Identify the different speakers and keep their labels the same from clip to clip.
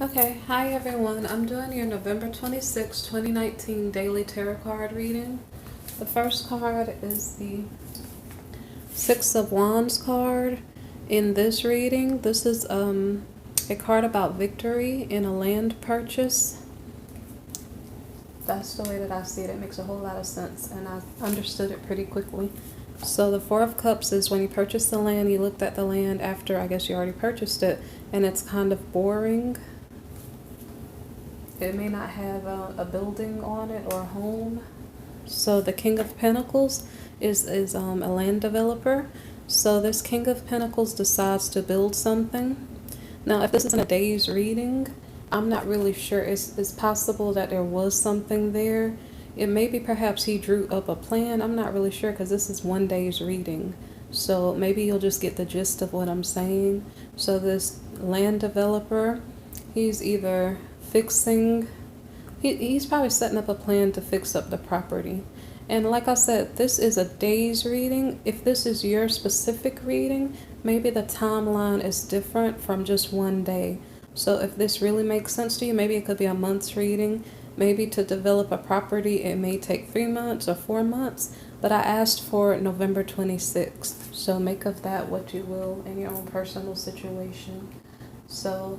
Speaker 1: Okay, hi everyone. I'm doing your November 26, 2019 daily tarot card reading. The first card is the Six of Wands card. In this reading, this is a card about victory in a land purchase. That's the way that I see it. It makes a whole lot of sense, and I understood it pretty quickly. So the Four of Cups is when you purchase the land, you looked at the land after, I guess you already purchased it, and it's kind of boring. It may not have a building on it or a home. So the King of Pentacles is a land developer. So this King of Pentacles decides to build something. Now, if this isn't a day's reading, I'm not really sure. It's possible that there was something there. It may be perhaps he drew up a plan. I'm not really sure because this is one day's reading. So maybe you'll just get the gist of what I'm saying. So this land developer, he's either fixing, he's probably setting up a plan to fix up the property. And like I said, this is a day's reading. If this is your specific reading, maybe the timeline is different from just one day. So if this really makes sense to you, maybe it could be a month's reading. Maybe to develop a property, it may take 3 months or 4 months. But I asked for November 26th. So make of that what you will in your own personal situation. So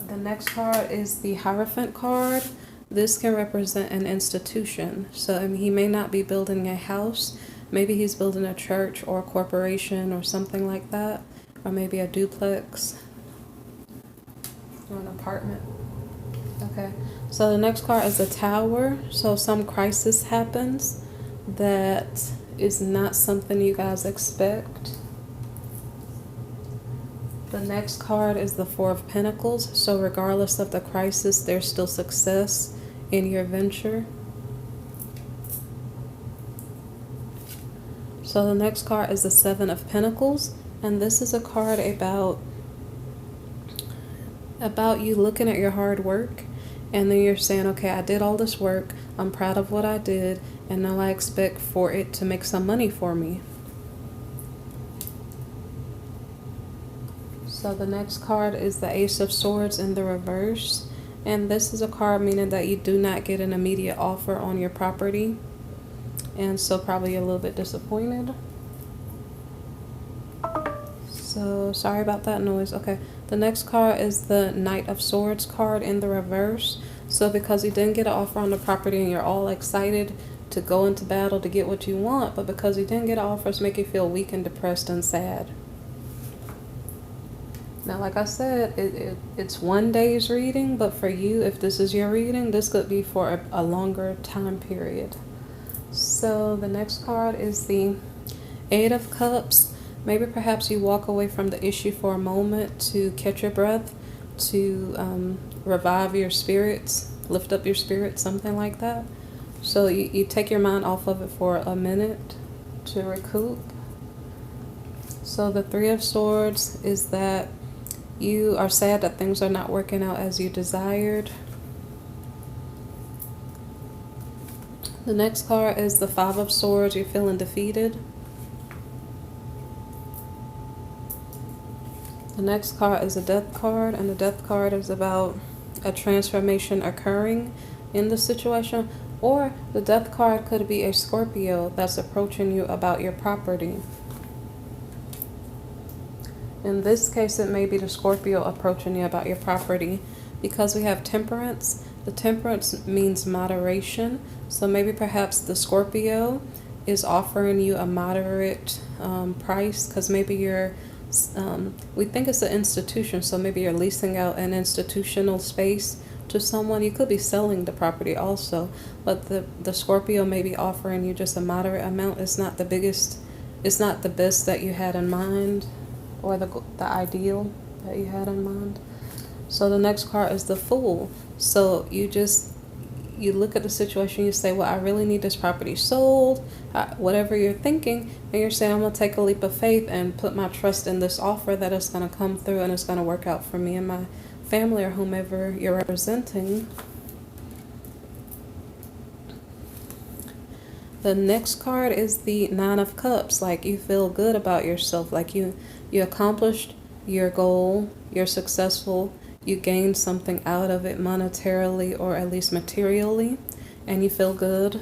Speaker 1: the next card is the Hierophant card. This can represent an institution. So I mean, he may not be building a house. Maybe he's building a church or a corporation or something like that. Or maybe a duplex or an apartment. Okay. So the next card is the Tower. So some crisis happens that is not something you guys expect. The next card is the Four of Pentacles. So regardless of the crisis, there's still success in your venture. So the next card is the Seven of Pentacles. And this is a card about you looking at your hard work. And then you're saying, okay, I did all this work. I'm proud of what I did. And now I expect for it to make some money for me. So the next card is the Ace of Swords in the reverse. And this is a card meaning that you do not get an immediate offer on your property. And so probably a little bit disappointed. So sorry about that noise. Okay. The next card is the Knight of Swords card in the reverse. So because you didn't get an offer on the property and you're all excited to go into battle to get what you want, but because you didn't get an offer, it's making you feel weak and depressed and sad. Now, like I said, it's one day's reading, but for you, if this is your reading, this could be for a longer time period. So the next card is the Eight of Cups. Maybe perhaps you walk away from the issue for a moment to catch your breath, to revive your spirits, lift up your spirits, something like that. So you take your mind off of it for a minute to recoup. So the Three of Swords is that you are sad that things are not working out as you desired. The next card is the Five of Swords. You're feeling defeated. The next card is a Death card, and the Death card is about a transformation occurring in the situation. Or the Death card could be a Scorpio that's approaching you about your property. In this case, it may be the Scorpio approaching you about your property. Because we have Temperance, the Temperance means moderation. So maybe perhaps the Scorpio is offering you a moderate price, because maybe you're, we think it's an institution, so maybe you're leasing out an institutional space to someone. You could be selling the property also, but the Scorpio may be offering you just a moderate amount. It's not the biggest, it's not the best that you had in mind, or the ideal that you had in mind. So the next card is the Fool. So you look at the situation, you say, well, I really need this property sold, whatever you're thinking, and you're saying, I'm going to take a leap of faith and put my trust in this offer that it's going to come through and it's going to work out for me and my family or whomever you're representing. The next card is the Nine of Cups. Like, you feel good about yourself, like you accomplished your goal, you're successful, you gain something out of it monetarily or at least materially, and you feel good.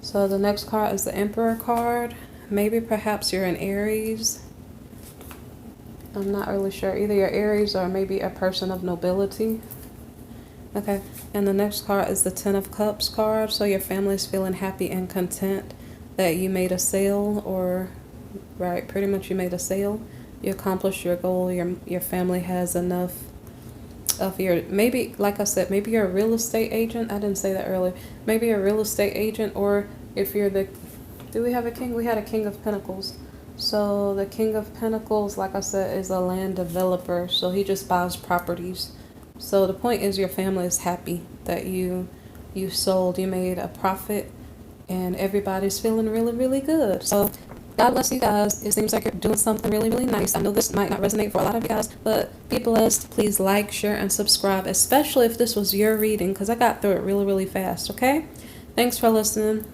Speaker 1: So the next card is the Emperor card. Maybe perhaps you're an Aries. I'm not really sure. Either you're Aries or maybe a person of nobility. Okay, and the next card is the Ten of Cups card. So your family's feeling happy and content that you made a sale, or right, pretty much you made a sale. You accomplished your goal. Your family has enough of your, maybe like I said, maybe you're a real estate agent. I didn't say that earlier. Maybe you're a real estate agent, or if you're the, do we have a king? We had a King of Pentacles. So the King of Pentacles, like I said, is a land developer. So he just buys properties. So the point is your family is happy that you sold, you made a profit, and everybody's feeling really, really good. So God bless you guys. It seems like you're doing something really, really nice. I know this might not resonate for a lot of you guys, but be blessed. Please like, share, and subscribe, especially if this was your reading, because I got through it really, really fast, okay? Thanks for listening.